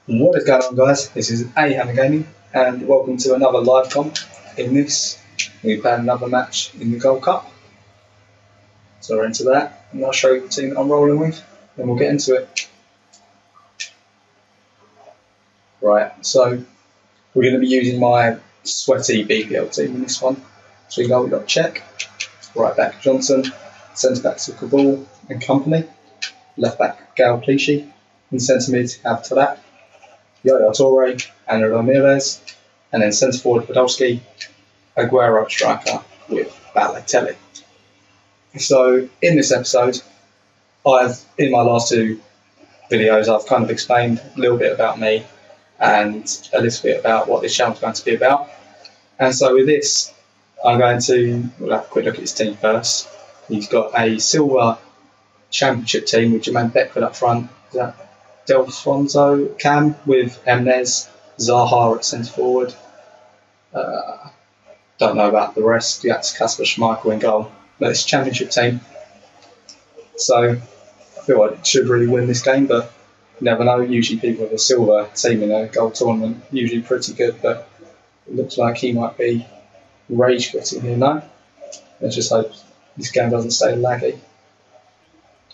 What is going on, guys? This is Hammer Gaming, and welcome to another live comp. In this, we've had another match in the Gold Cup. So we're into that, and I'll show you the team that I'm rolling with, and we'll get into it. Right, so we're going to be using my sweaty BPL team in this one. So we've got Czech, right back Johnson, centre back Kabul and company, left back Gal Clichy, and centre mid have Talat, Yaya Toure, and Ramirez, and then centre forward Podolski, Aguero striker with Balotelli. So in this episode, in my last two videos, I've kind of explained a little bit about me and a little bit about what this channel is going to be about. And so with this, we'll have a quick look at his team first. He's got a silver championship team with Jermaine Beckford up front. Is that Delfonso Cam with Emnes, Zaha at centre forward. Don't know about the rest. That's Kasper Schmeichel in goal. But it's a championship team. So I feel like it should really win this game, but you never know. Usually people with a silver team in a gold tournament usually pretty good, but it looks like he might be rage quitting here now. Let's just hope this game doesn't stay laggy.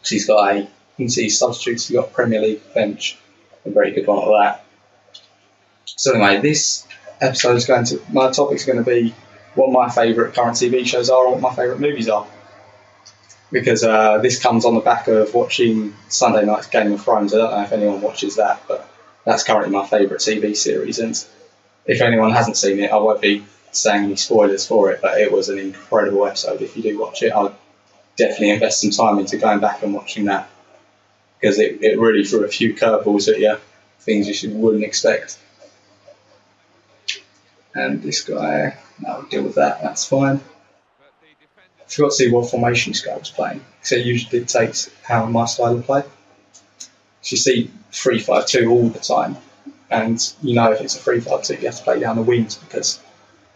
He's got you can see substitutes, he's got Premier League bench, a very good one at that. So anyway, this episode is my topic's going to be what my favourite current TV shows are, or what my favourite movies are. Because this comes on the back of watching Sunday night's Game of Thrones. I don't know if anyone watches that, but that's currently my favourite TV series. And if anyone hasn't seen it, I won't be saying any spoilers for it, but it was an incredible episode. If you do watch it, I'll definitely invest some time into going back and watching that, because it really threw a few curveballs at you, things you wouldn't expect. And this guy, I'll deal with that, that's fine. I forgot to see what formation this guy was playing, because it usually dictates how my style of play. So you see 3-5-2 all the time, and you know if it's a 3-5-2 you have to play down the wings because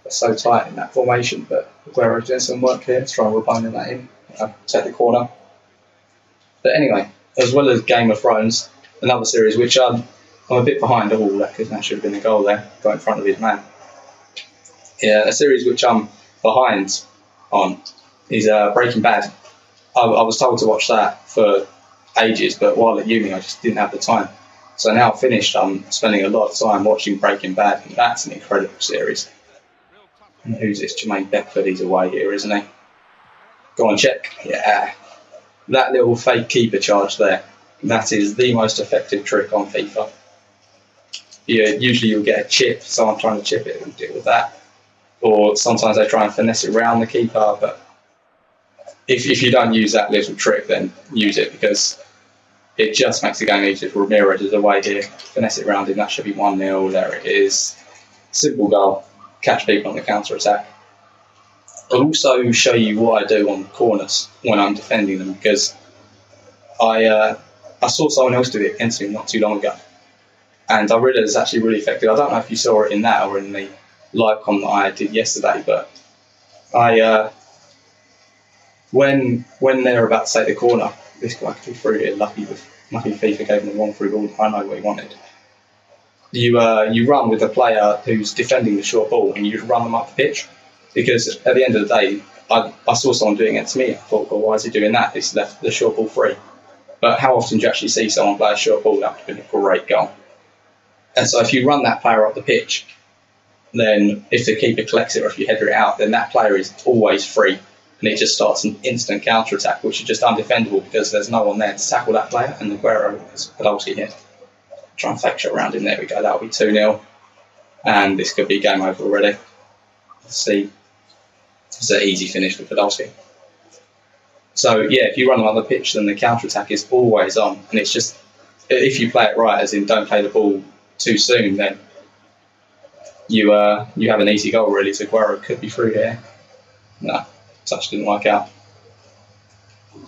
they're so tight in that formation. But Aguero's doing some work here, let's try and rebound that in, take the corner. But anyway, as well as Game of Thrones, another series which I'm a bit behind all that, because that should have been a goal there, got in front of his man. Yeah, a series which I'm behind on is Breaking Bad. I was told to watch that for ages, but while at uni I just didn't have the time. So now finished, I'm spending a lot of time watching Breaking Bad, and that's an incredible series. And who's this? Jermaine Beckford, he's away here, isn't he? Go on, check. Yeah. That little fake keeper charge there, that is the most effective trick on FIFA. Usually you'll get a chip, someone trying to chip it and deal with that. Or sometimes they try and finesse it around the keeper, but if you don't use that little trick, then use it, because it just makes the game easier. Ramirez is away here, finesse it around him, that should be 1-0, there it is. Simple goal, catch people on the counter-attack. I'll also show you what I do on corners when I'm defending them, because I saw someone else do it against me not too long ago, and I realised it's actually really effective. I don't know if you saw it in that or in the live com that I did yesterday, but when they're about to take the corner, this guy could be through here. Lucky FIFA gave him the wrong through ball. I know what he wanted. You run with the player who's defending the short ball, and you just run them up the pitch. Because at the end of the day, I saw someone doing it to me. I thought, well, why is he doing that? He's left the short ball free. But how often do you actually see someone play a short ball? That would have been a great goal. And so if you run that player up the pitch, then if the keeper collects it or if you header it out, then that player is always free. And it just starts an instant counter-attack, which is just undefendable because there's no one there to tackle that player. And Aguero is Podolski here. Try and fake shot around him. There we go. That'll be 2-0. And this could be game over already. Let's see. It's an easy finish for Podolski. So yeah, if you run them on the pitch, then the counter-attack is always on. And it's just, if you play it right, as in don't play the ball too soon, then you have an easy goal really. So Aguero could be through here. No, touch didn't work out.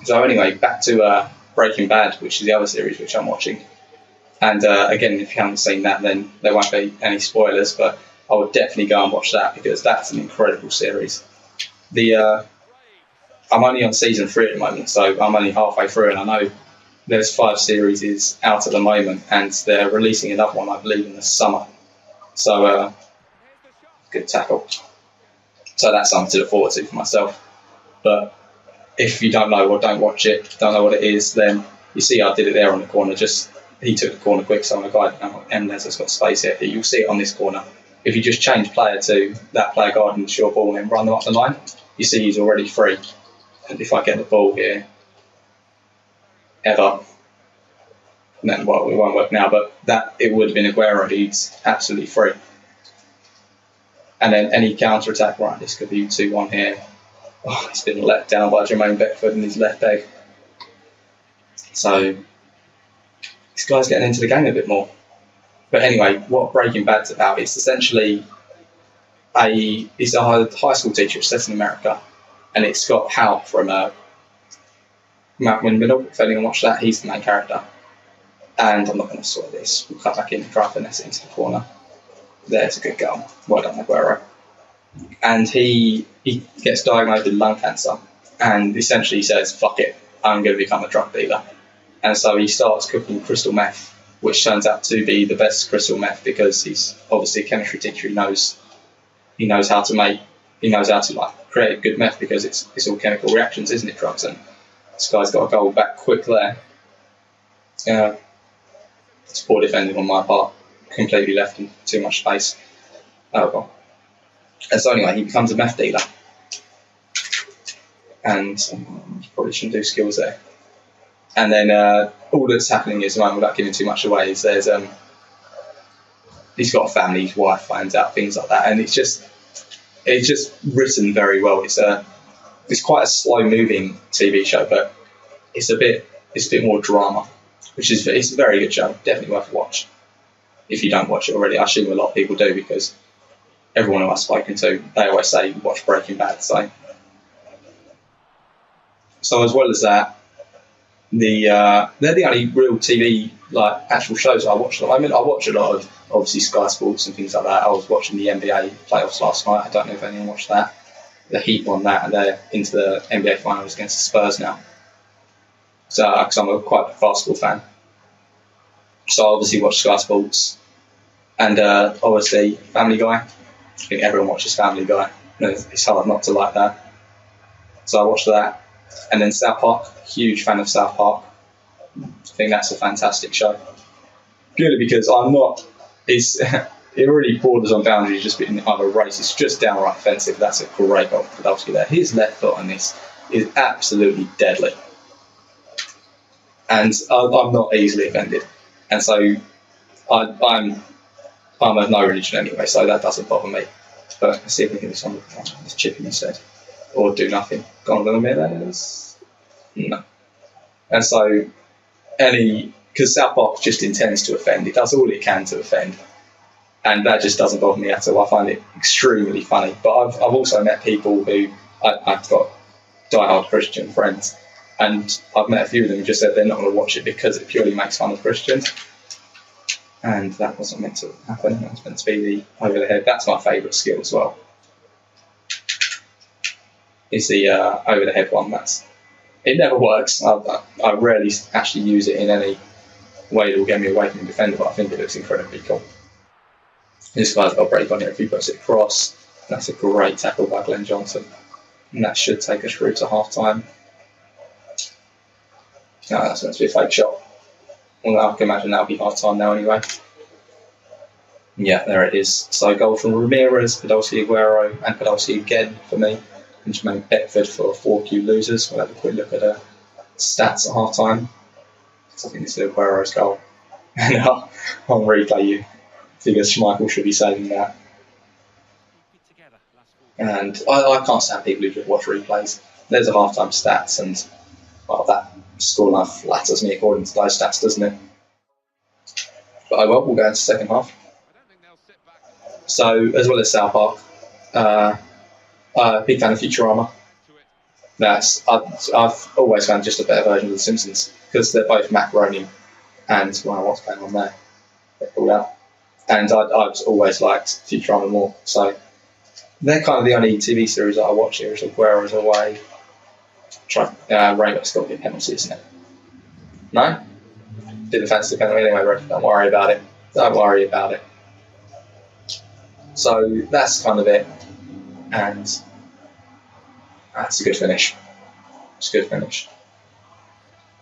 So anyway, back to Breaking Bad, which is the other series which I'm watching. And again, if you haven't seen that, then there won't be any spoilers, but I would definitely go and watch that because that's an incredible series. I'm only on season 3 at the moment, so I'm only halfway through, and I know there's 5 series is out at the moment, and they're releasing another one, I believe, in the summer. So good tackle. So that's something to look forward to for myself. But if you don't know or don't watch it, don't know what it is, then you see I did it there on the corner. Just he took the corner quick, so I'm a guy, and there's got space here. You'll see it on this corner. If you just change player to that player guarding the short ball and then run them up the line, you see he's already free. And if I get the ball here, ever, then well, it won't work now, but that it would have been Aguero. He's absolutely free. And then any counter attack, right? This could be 2-1 here. Oh, he's been let down by Jermaine Beckford in his left leg. So this guy's getting into the game a bit more. But anyway, what Breaking Bad's about, it's essentially he's a high school teacher set in America, and it's got Hal from Malcolm in the Middle. If anyone watched that, he's the main character. And I'm not going to swear this. We'll cut back in and try to finesse it into the corner. There's a good goal. Well done, Aguero. And he gets diagnosed with lung cancer, and essentially says, fuck it, I'm going to become a drug dealer. And so he starts cooking crystal meth, which turns out to be the best crystal meth because he's obviously a chemistry teacher. He knows how to create good meth because it's all chemical reactions, isn't it, drugs? And this guy's got a goal back quick there. It's poor defending on my part. Completely left him too much space. Oh well. And so anyway, he becomes a meth dealer. And probably shouldn't do skills there. And then all that's happening is, without giving too much away, is there's he's got a family, his wife finds out, things like that, and it's just written very well. It's quite a slow moving TV show, but it's a bit more drama, it's a very good show, definitely worth a watch. If you don't watch it already, I assume a lot of people do because everyone I've spoken to, they always say watch Breaking Bad. So as well as that, they're the only real TV actual shows I watch at the moment. I watch a lot of obviously Sky Sports and things like that. I was watching the NBA playoffs last night. I don't know if anyone watched that. The Heat won that, and they're into the NBA finals against the Spurs now. So because I'm quite a big basketball fan, so I obviously watch Sky Sports, and obviously Family Guy. I think everyone watches Family Guy. It's hard not to like that. So I watched that. And then South Park, huge fan of South Park. I think that's a fantastic show. Purely because it really borders on boundaries, just being either race. It's just downright offensive. That's a great goal for Podolski there. His left foot on this is absolutely deadly. And I'm not easily offended. And so I'm of no religion anyway, so that doesn't bother me. But let's see if we can do something. Let's chip him instead. Or do nothing. Gone to the minutes. No. And so because South Park just intends to offend, it does all it can to offend, and that just doesn't bother me at all. I find it extremely funny. But I've also met people who I've got diehard Christian friends, and I've met a few of them who just said they're not going to watch it because it purely makes fun of Christians, and that wasn't meant to happen. That was meant to be the over the head. That's my favourite skill as well. Is the over the head one. It never works. I rarely actually use it in any way that will get me away from the defender, but I think it looks incredibly cool. This guy's got a break on here. If he puts it across, that's a great tackle by Glenn Johnson, and that should take us through to half time. No, that's meant to be a fake shot. Well, I can imagine that'll be half time now anyway. Yeah, there it is. So goal from Ramirez, Podolski, Aguero, and Podolski again for me. And Jermaine Beckford for 4Q losers. We'll have a quick look at the stats at half time. So I think this is Aguero's goal. And on replay, you figure Schmeichel should be saving that. And I can't stand people who just watch replays. There's a half time stats, and that scoreline flatters me according to those stats, doesn't it? But we'll go into the second half. So, as well as South Park, big fan of Futurama. I've always found just a better version of The Simpsons because they're both macaroni and what's going on there? They're pulled out. And I've always liked Futurama more. So they're kind of the only TV series that I watch here. Is Aguero's away. Rainbow's got to be a penalty, isn't it? No? Did the fancy penalty anyway, ref. Don't worry about it. Don't worry about it. So that's kind of it. And that's a good finish. It's a good finish.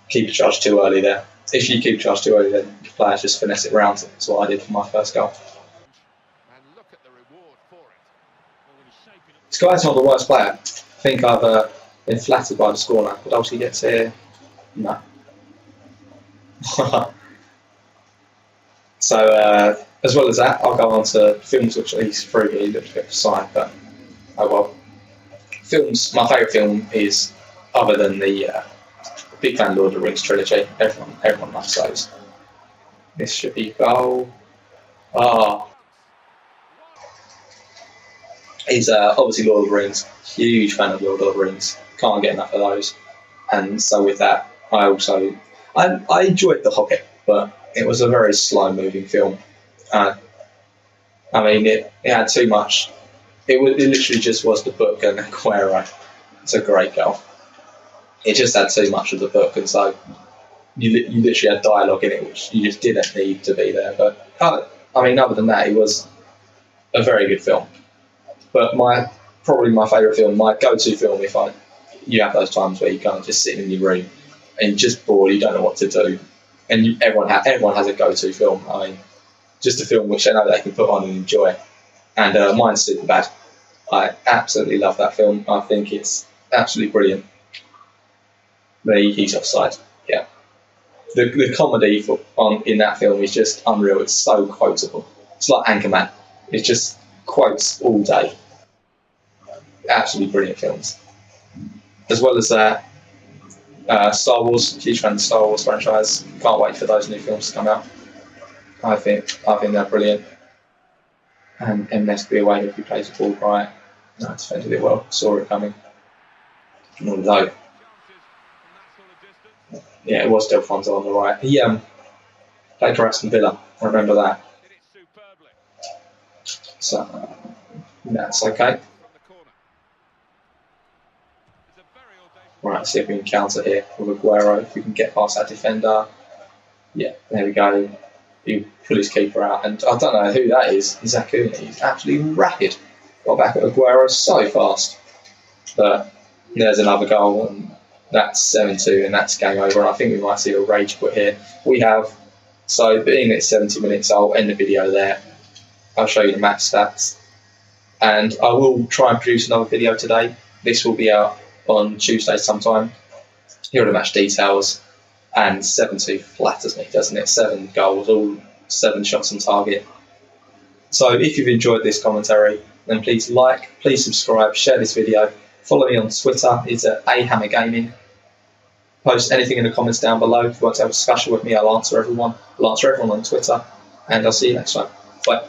Keep a charge too early there. If you keep a charge too early, then the players just finesse it round. That's what I did for my first goal. This guy's not the worst player. I think I've been flattered by the scoreline, but also he gets here. No. So, as well as that, I'll go on to films, which at least through here looked a bit aside, but oh well. Films, my favourite film is, other than the big fan Lord of the Rings trilogy, everyone loves those. This should be goal. He's obviously Lord of the Rings, huge fan of Lord of the Rings, can't get enough of those. And so with that, I enjoyed The Hobbit, but it was a very slow moving film. I mean, it had too much. It literally just was the book and Aguero. It's a great goal. It just had too much of the book, and so you literally had dialogue in it which you just didn't need to be there. But I mean, other than that, it was a very good film. But probably my favourite film, my go-to film, if you have those times where you kind of just sit in your room and you're just bored, you don't know what to do, and everyone has a go-to film. I mean, just a film which they know they can put on and enjoy. And mine's Superbad. I absolutely love that film. I think it's absolutely brilliant. He's offside. Yeah, the comedy in that film is just unreal. It's so quotable. It's like Anchorman. It's just quotes all day. Absolutely brilliant films. As well as that, Star Wars. Huge fan of the Star Wars franchise. Can't wait for those new films to come out. I think they're brilliant. And MSB away if he plays the ball right. No, defended it well. Saw it coming. Although, yeah, it was Delfonso on the right. He played for Aston Villa. I remember that. So that's okay. Right, let's see if we can counter here with Aguero. If we can get past that defender. Yeah, there we go. He pull his keeper out, and I don't know who that is. Zakuni. He's absolutely rapid. Got back at Aguero so fast. But there's another goal, and that's 7-2, and that's game over. And I think we might see a rage quit here. We have, so being at 70 minutes, I'll end the video there. I'll show you the match stats, and I will try and produce another video today. This will be out on Tuesday sometime. Here are the match details. And 7-2 flatters me, doesn't it? 7 goals, all 7 shots on target. So if you've enjoyed this commentary, then please like, please subscribe, share this video. Follow me on Twitter, it's at ahammergaming. Post anything in the comments down below. If you want to have a discussion with me, I'll answer everyone. I'll answer everyone on Twitter. And I'll see you next time. Bye.